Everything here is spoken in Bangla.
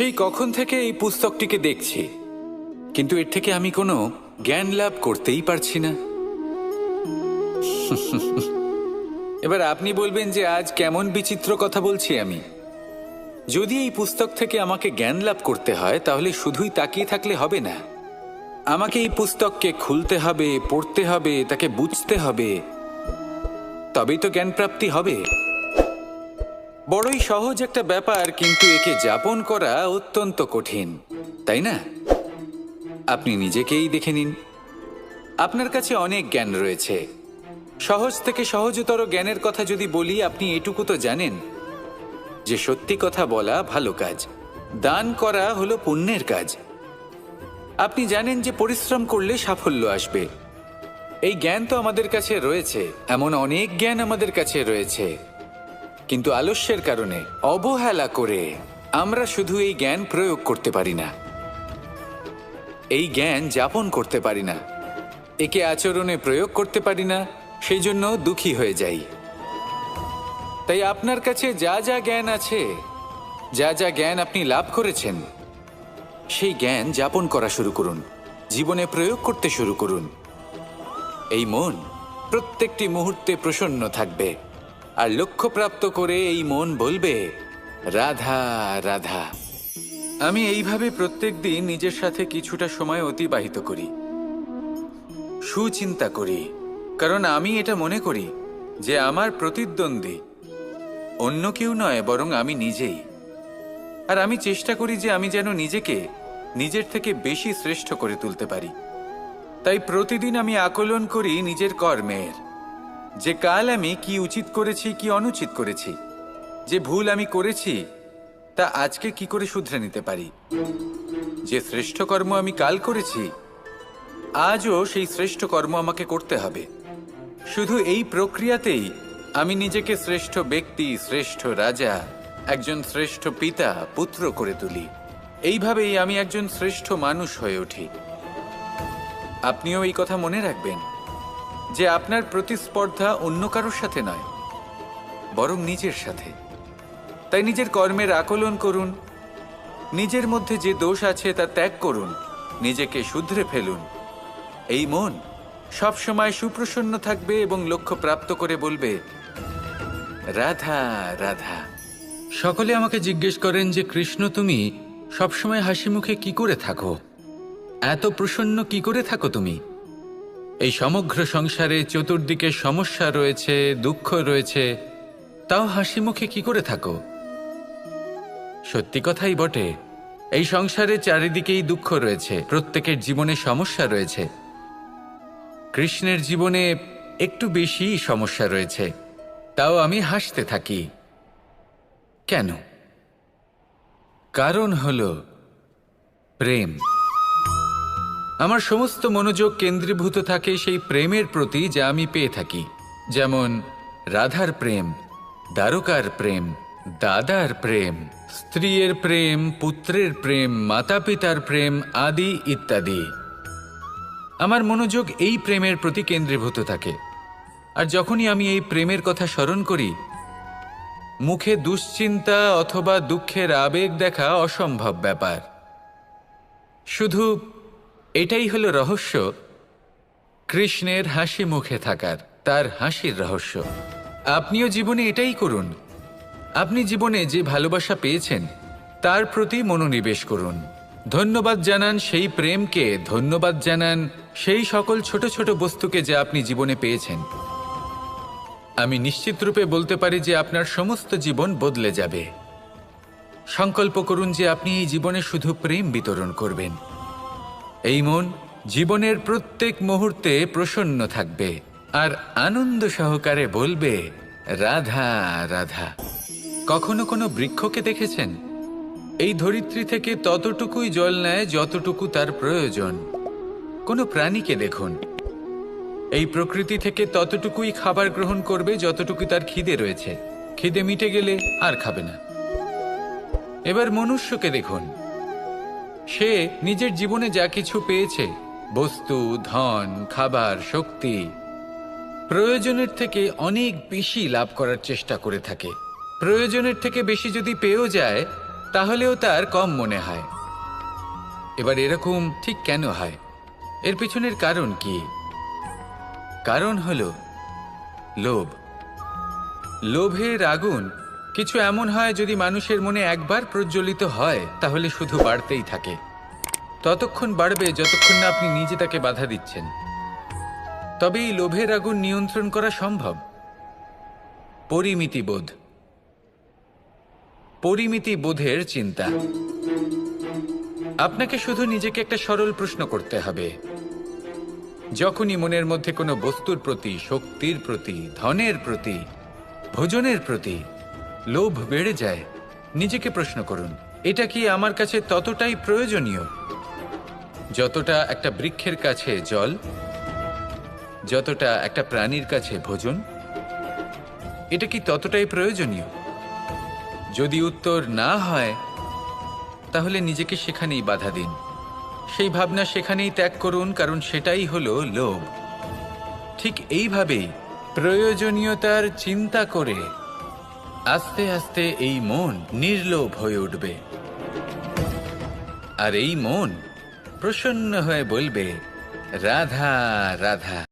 সেই কখন থেকে এই পুস্তকটিকে দেখছি, কিন্তু এর থেকে আমি কোনো জ্ঞান লাভ করতেই পারছি না। এবার আপনি বলবেন যে আজ কেমন বিচিত্র কথা বলছি আমি। যদি এই পুস্তক থেকে আমাকে জ্ঞান লাভ করতে হয়, তাহলে শুধুই তাকিয়ে থাকলে হবে না। আমাকে এই পুস্তককে খুলতে হবে, পড়তে হবে, তাকে বুঝতে হবে, তবেই তো জ্ঞান প্রাপ্তি হবে। বড়ই সহজ একটা ব্যাপার, কিন্তু একে যাপন করা অত্যন্ত কঠিন, তাই না? আপনি নিজেকেই দেখে নিন। আপনার কাছে অনেক জ্ঞান রয়েছে। সহজ থেকে সহজতর জ্ঞানের কথা যদি বলি, আপনি এটুকু তো জানেন যে সত্যি কথা বলা ভালো কাজ, দান করা হলো পুণ্যের কাজ। আপনি জানেন যে পরিশ্রম করলে সাফল্য আসবে। এই জ্ঞান তো আমাদের কাছে রয়েছে, এমন অনেক জ্ঞান আমাদের কাছে রয়েছে, কিন্তু আলস্যের কারণে, অবহেলা করে আমরা শুধু এই জ্ঞান প্রয়োগ করতে পারি না, এই জ্ঞান যাপন করতে পারি না, একে আচরণে প্রয়োগ করতে পারি না, সেই জন্য দুঃখী হয়ে যাই। তাই আপনার কাছে যা যা জ্ঞান আছে, যা যা জ্ঞান আপনি লাভ করেছেন, সেই জ্ঞান যাপন করা শুরু করুন, জীবনে প্রয়োগ করতে শুরু করুন। এই মন প্রত্যেকটি মুহূর্তে প্রসন্ন থাকবে, আর লক্ষ্যপ্রাপ্ত করে এই মন বলবে, রাধা রাধা। আমি এইভাবে প্রত্যেক দিন নিজের সাথে কিছুটা সময় অতিবাহিত করি, সুচিন্তা করি, কারণ আমি এটা মনে করি যে আমার প্রতিদ্বন্দ্বী অন্য কেউ নয়, বরং আমি নিজেই। আর আমি চেষ্টা করি যে আমি যেন নিজেকে নিজের থেকে বেশি শ্রেষ্ঠ করে তুলতে পারি। তাই প্রতিদিন আমি আকলন করি নিজের কর্মের, যে কাল আমি কি উচিত করেছি, কি অনুচিত করেছি, যে ভুল আমি করেছি তা আজকে কি করে শুধরে নিতে পারি। যে শ্রেষ্ঠ কর্ম আমি কাল করেছি, আজও সেই শ্রেষ্ঠ কর্ম আমাকে করতে হবে। শুধু এই প্রক্রিয়াতেই আমি নিজেকে শ্রেষ্ঠ ব্যক্তি, শ্রেষ্ঠ রাজা, একজন শ্রেষ্ঠ পিতা, পুত্র করে তুলি। এইভাবেই আমি একজন শ্রেষ্ঠ মানুষ হয়ে উঠি। আপনিও এই কথা মনে রাখবেন যে আপনার প্রতিস্পর্ধা অন্য কারোর সাথে নয়, বরং নিজের সাথে। তাই নিজের কর্মের আকলন করুন, নিজের মধ্যে যে দোষ আছে তা ত্যাগ করুন, নিজেকে শুধরে ফেলুন। এই মন সবসময় সুপ্রসন্ন থাকবে এবং লক্ষ্য প্রাপ্ত করে বলবে, রাধা রাধা। সকলে আমাকে জিজ্ঞেস করেন যে কৃষ্ণ, তুমি সবসময় হাসি মুখে কি করে থাকো, এত প্রসন্ন কি করে থাকো তুমি? এই সমগ্র সংসারে চতুর্দিকে সমস্যা রয়েছে, দুঃখ রয়েছে, তাও হাসি মুখে কি করে থাকো? সত্যি কথাই বটে, এই সংসারে চারিদিকেই দুঃখ রয়েছে, প্রত্যেকের জীবনে সমস্যা রয়েছে। কৃষ্ণের জীবনে একটু বেশি সমস্যা রয়েছে, তাও আমি হাসতে থাকি। কেন? কারণ হলো প্রেম। আমার সমস্ত মনোযোগ কেন্দ্রীভূত থাকে সেই প্রেমের প্রতি যা আমি পেয়ে থাকি। যেমন রাধার প্রেম, দ্বারকার প্রেম, দাদার প্রেম, স্ত্রীর প্রেম, পুত্রের প্রেম, মাতা পিতার প্রেম আদি ইত্যাদি। আমার মনোযোগ এই প্রেমের প্রতি কেন্দ্রীভূত থাকে। আর যখনই আমি এই প্রেমের কথা স্মরণ করি, মুখে দুশ্চিন্তা অথবা দুঃখের আবেগ দেখা অসম্ভব ব্যাপার। শুধু এটাই হলো রহস্য কৃষ্ণের হাসি মুখে থাকার, তার হাসির রহস্য। আপনিও জীবনে এটাই করুন। আপনি জীবনে যে ভালোবাসা পেয়েছেন তার প্রতি মনোনিবেশ করুন। ধন্যবাদ জানান সেই প্রেমকে, ধন্যবাদ জানান সেই সকল ছোট ছোট বস্তুকে যা আপনি জীবনে পেয়েছেন। আমি নিশ্চিত রূপে বলতে পারি যে আপনার সমস্ত জীবন বদলে যাবে। সংকল্প করুন যে আপনি এই জীবনে শুধু প্রেম বিতরণ করবেন। এই মন জীবনের প্রত্যেক মুহূর্তে প্রসন্ন থাকবে আর আনন্দ সহকারে বলবে, রাধা রাধা। কখনো কোনো বৃক্ষকে দেখেছেন? এই ধরিত্রী থেকে ততটুকুই জল নেয় যতটুকু তার প্রয়োজন। কোনো প্রাণীকে দেখুন, এই প্রকৃতি থেকে ততটুকুই খাবার গ্রহণ করবে যতটুকু তার খিদে রয়েছে। খিদে মিটে গেলে আর খাবে না। এবার মনুষ্যকে দেখুন, সে নিজের জীবনে যা কিছু পেয়েছে, বস্তু, ধন, খাবার, শক্তি, প্রয়োজনের থেকে অনেক বেশি লাভ করার চেষ্টা করে থাকে। প্রয়োজনের থেকে বেশি যদি পেয়েও যায়, তাহলেও তার কম মনে হয়। এবার এরকম ঠিক কেন হয়? এর পিছনের কারণ কি? কারণ হলো লোভ। লোভের আগুন কিছু এমন হয়, যদি মানুষের মনে একবার প্রজ্বলিত হয় তাহলে শুধু বাড়তেই থাকে। ততক্ষণ বাড়বে যতক্ষণ না আপনি নিজে তাকে বাধা দিচ্ছেন। তবে এই লোভের আগুন নিয়ন্ত্রণ করা সম্ভব। পরিমিতিবোধ, পরিমিতিবোধের চিন্তা। আপনাকে শুধু নিজেকে একটা সরল প্রশ্ন করতে হবে। যখনই মনের মধ্যে কোনো বস্তুর প্রতি, শক্তির প্রতি, ধনের প্রতি, ভোজনের প্রতি লোভ বেড়ে যায়, নিজেকে প্রশ্ন করুন, এটা কি আমার কাছে ততটাই প্রয়োজনীয় যতটা একটা বৃক্ষের কাছে জল, যতটা একটা প্রাণীর কাছে ভোজন? এটা কি ততটাই প্রয়োজনীয়? যদি উত্তর না হয়, তাহলে নিজেকে সেখানেই বাধা দিন, সেই ভাবনা সেখানেই ত্যাগ করুন, কারণ সেটাই হলো লোভ। ঠিক এইভাবেই প্রয়োজনীয়তার চিন্তা করে আস্তে আস্তে এই মন নির্লোভ হয়ে উঠবে। আর এই মন প্রসন্ন হয়ে বলবে, রাধা রাধা।